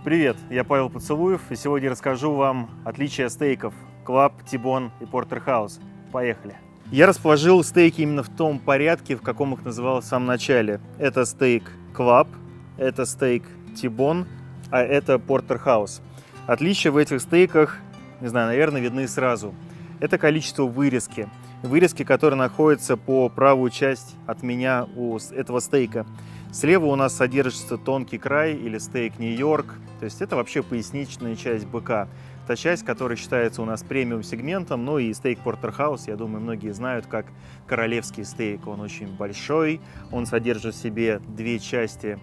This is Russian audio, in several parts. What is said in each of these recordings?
Привет, я Павел Поцелуев, и сегодня расскажу вам отличия стейков Club, T-Bone и Porterhouse. Поехали! Я расположил стейки именно в том порядке, в каком их называл в самом начале. Это стейк Club, это стейк T-Bone, а это Porterhouse. Отличия в этих стейках, не знаю, наверное, видны сразу. Это количество вырезки. Вырезки, которые находятся по правую часть от меня у этого стейка. Слева у нас содержится тонкий край или стейк Нью-Йорк. То есть это вообще поясничная часть быка. Та часть, которая считается у нас премиум сегментом. Ну и стейк Porterhouse, я думаю, многие знают, как королевский стейк. Он очень большой, он содержит в себе две части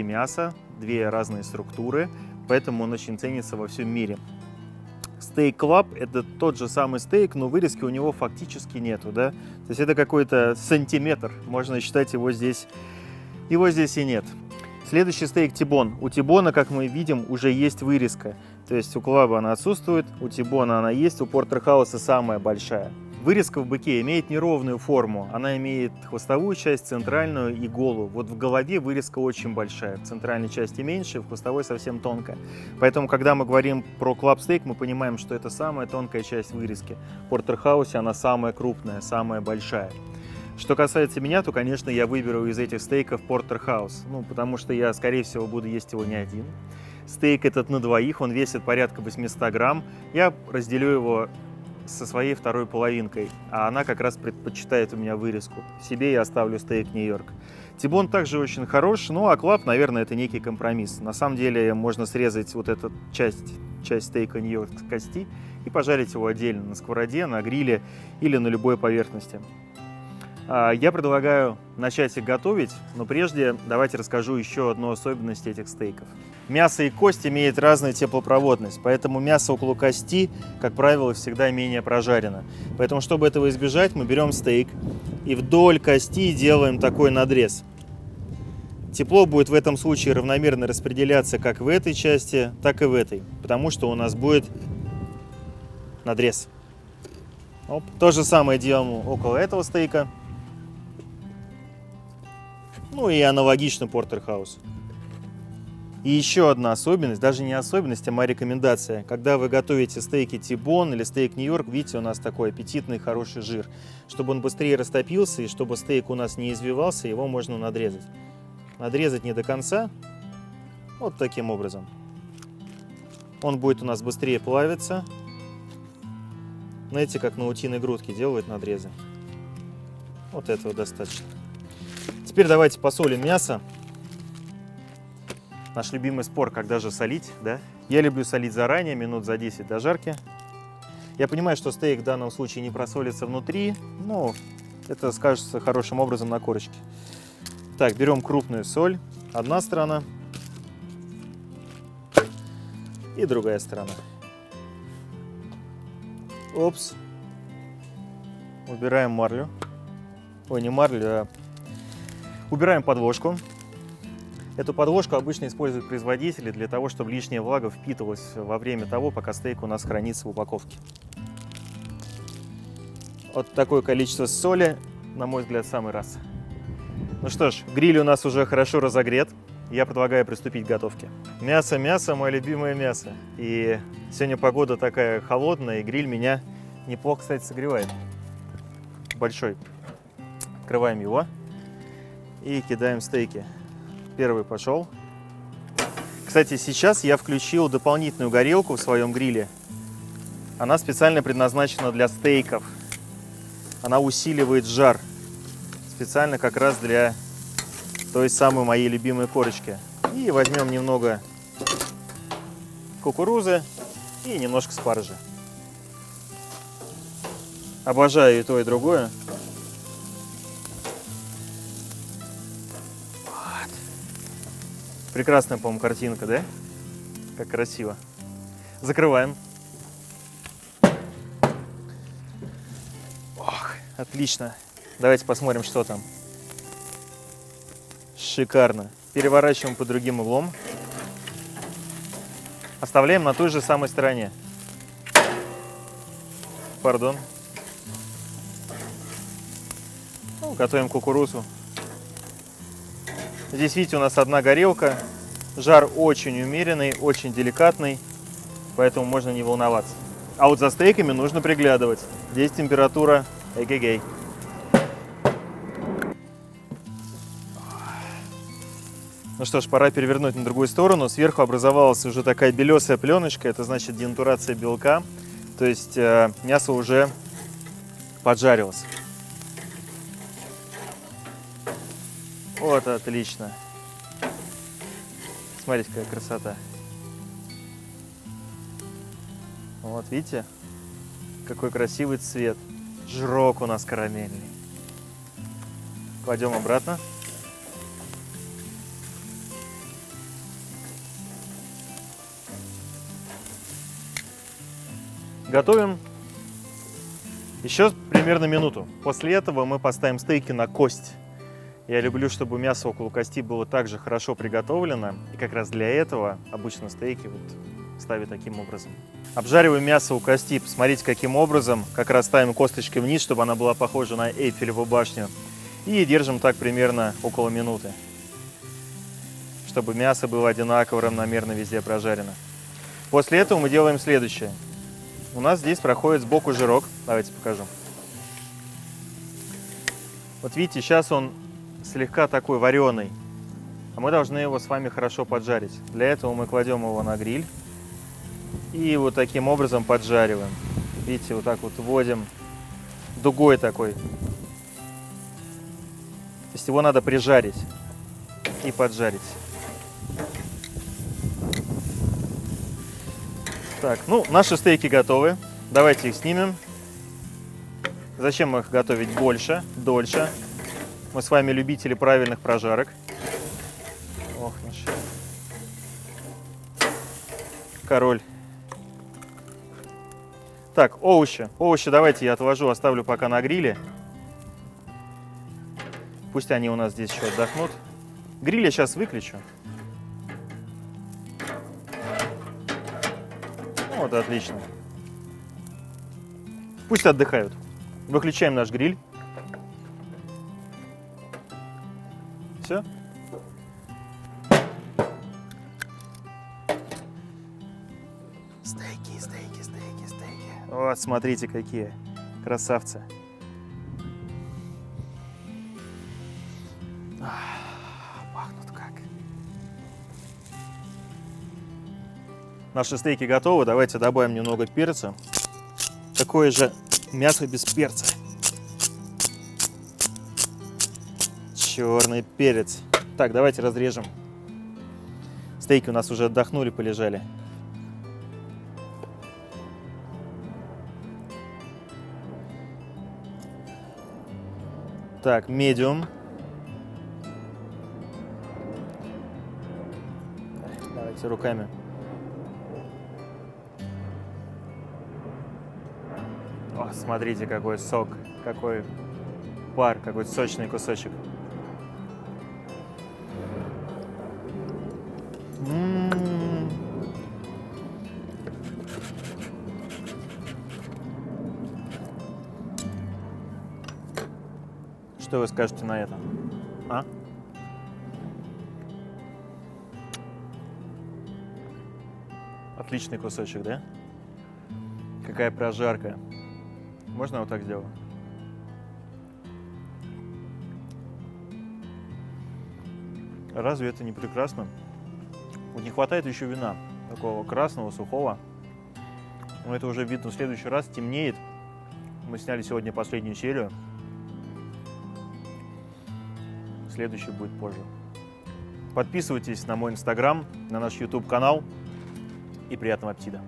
мяса, две разные структуры, поэтому он очень ценится во всем мире. Стейк Club — это тот же самый стейк, но вырезки у него фактически нету, да? То есть это какой-то сантиметр, можно считать, его здесь и нет. Следующий стейк T-Bone. У T-Bone, как мы видим, уже есть вырезка. То есть у Club она отсутствует, у T-Bone она есть, у Porterhouse самая большая. Вырезка в быке имеет неровную форму. Она имеет хвостовую часть, центральную и голову. Вот в голове вырезка очень большая. В центральной части меньше, в хвостовой совсем тонкая. Поэтому, когда мы говорим про Club Steak, мы понимаем, что это самая тонкая часть вырезки. В Porterhouse она самая крупная, самая большая. Что касается меня, то, конечно, я выберу из этих стейков Porterhouse. Ну, потому что я, скорее всего, буду есть его не один. Стейк этот на двоих, он весит порядка 800 грамм. Я разделю его со своей второй половинкой, а она как раз предпочитает у меня вырезку. Себе я оставлю стейк Нью-Йорк. T-Bone также очень хорош, ну а Club, наверное, это некий компромисс. На самом деле можно срезать вот эту часть стейка Нью-Йорк с кости и пожарить его отдельно на сковороде, на гриле или на любой поверхности. Я предлагаю начать их готовить, но прежде давайте расскажу еще одну особенность этих стейков. Мясо и кость имеют разную теплопроводность, поэтому мясо около кости, как правило, всегда менее прожарено. Поэтому, чтобы этого избежать, мы берем стейк и вдоль кости делаем такой надрез. Тепло будет в этом случае равномерно распределяться как в этой части, так и в этой, потому что у нас будет надрез. Оп. То же самое делаем около этого стейка. Ну и аналогично Porterhouse. И еще одна особенность, даже не особенность, а моя рекомендация. Когда вы готовите стейки T-Bone или стейк Нью-Йорк, видите, у нас такой аппетитный, хороший жир. Чтобы он быстрее растопился и чтобы стейк у нас не извивался, его можно надрезать. Надрезать не до конца, вот таким образом. Он будет у нас быстрее плавиться. Знаете, как на утиной грудке делают надрезы. Вот этого достаточно. Теперь давайте посолим мясо. Наш любимый спор, когда же солить, да? Я люблю солить заранее, минут за 10 до жарки. Я понимаю, что стейк в данном случае не просолится внутри, но это скажется хорошим образом на корочке. Так, берем крупную соль. Одна сторона и другая сторона. Опс. Убираем марлю. Ой, не марлю, а убираем подложку. Эту подложку обычно используют производители для того, чтобы лишняя влага впитывалась во время того, пока стейк у нас хранится в упаковке. Вот такое количество соли, на мой взгляд, в самый раз. Ну что ж, гриль у нас уже хорошо разогрет. Я предлагаю приступить к готовке. Мясо, мое любимое мясо. И сегодня погода такая холодная, и гриль меня неплохо, кстати, согревает. Большой. Открываем его и кидаем стейки. Первый пошел. Кстати, сейчас я включил дополнительную горелку в своем гриле. Она специально предназначена для стейков. Она усиливает жар. Специально как раз для той самой моей любимой корочки. И возьмем немного кукурузы и немножко спаржи. Обожаю и то, и другое. Вот. Прекрасная, по-моему, картинка, да? Как красиво. Закрываем. Ох, отлично. Давайте посмотрим, что там. Шикарно. Переворачиваем под другим углом. Оставляем на той же самой стороне. Пардон. Ну, готовим кукурузу. Здесь, видите, у нас одна горелка. Жар очень умеренный, очень деликатный, поэтому можно не волноваться. А вот за стейками нужно приглядывать. Здесь температура эгегей. Ну что ж, пора перевернуть на другую сторону. Сверху образовалась уже такая белесая пленочка, это значит денатурация белка, то есть мясо уже поджарилось. Вот, отлично. Смотрите, какая красота. Вот, видите, какой красивый цвет. Жирок у нас карамельный. Кладем обратно. Готовим еще примерно минуту. После этого мы поставим стейки на кость. Я люблю, чтобы мясо около кости было также хорошо приготовлено. И как раз для этого обычно стейки вот ставят таким образом. Обжариваем мясо у кости. Посмотрите, каким образом. Как раз ставим косточкой вниз, чтобы она была похожа на Эйфелеву башню. И держим так примерно около минуты. Чтобы мясо было одинаково, равномерно везде прожарено. После этого мы делаем следующее. У нас здесь проходит сбоку жирок. Давайте покажу. Вот видите, сейчас он слегка такой вареный. А мы должны его с вами хорошо поджарить. Для этого мы кладем его на гриль. И вот таким образом поджариваем. Видите, вот так вот вводим дугой такой. То есть его надо прижарить и поджарить. Так, ну, наши стейки готовы. Давайте их снимем. Зачем их готовить больше, дольше? Мы с вами любители правильных прожарок. Ох, наш король. Так, овощи. Овощи давайте я отложу, оставлю пока на гриле. Пусть они у нас здесь еще отдохнут. Гриль я сейчас выключу. Вот, отлично. Пусть отдыхают. Выключаем наш гриль. Все. Стейки, стейки, стейки, стейки. Вот, смотрите, какие красавцы. Пахнут как. Наши стейки готовы. Давайте добавим немного перца. Такое же мясо без перца. Черный перец. Так, давайте разрежем. Стейки у нас уже отдохнули, полежали. Так, медиум. Давайте руками. О, смотрите, какой сок, какой пар, какой сочный кусочек. Что вы скажете на это? А? Отличный кусочек, да? Какая прожарка. Можно вот так сделать? Разве это не прекрасно? Вот не хватает еще вина. Такого красного, сухого. Но это уже видно в следующий раз. Темнеет. Мы сняли сегодня последнюю серию. Следующий будет позже. Подписывайтесь на мой Инстаграм, на наш YouTube канал. И приятного аппетита!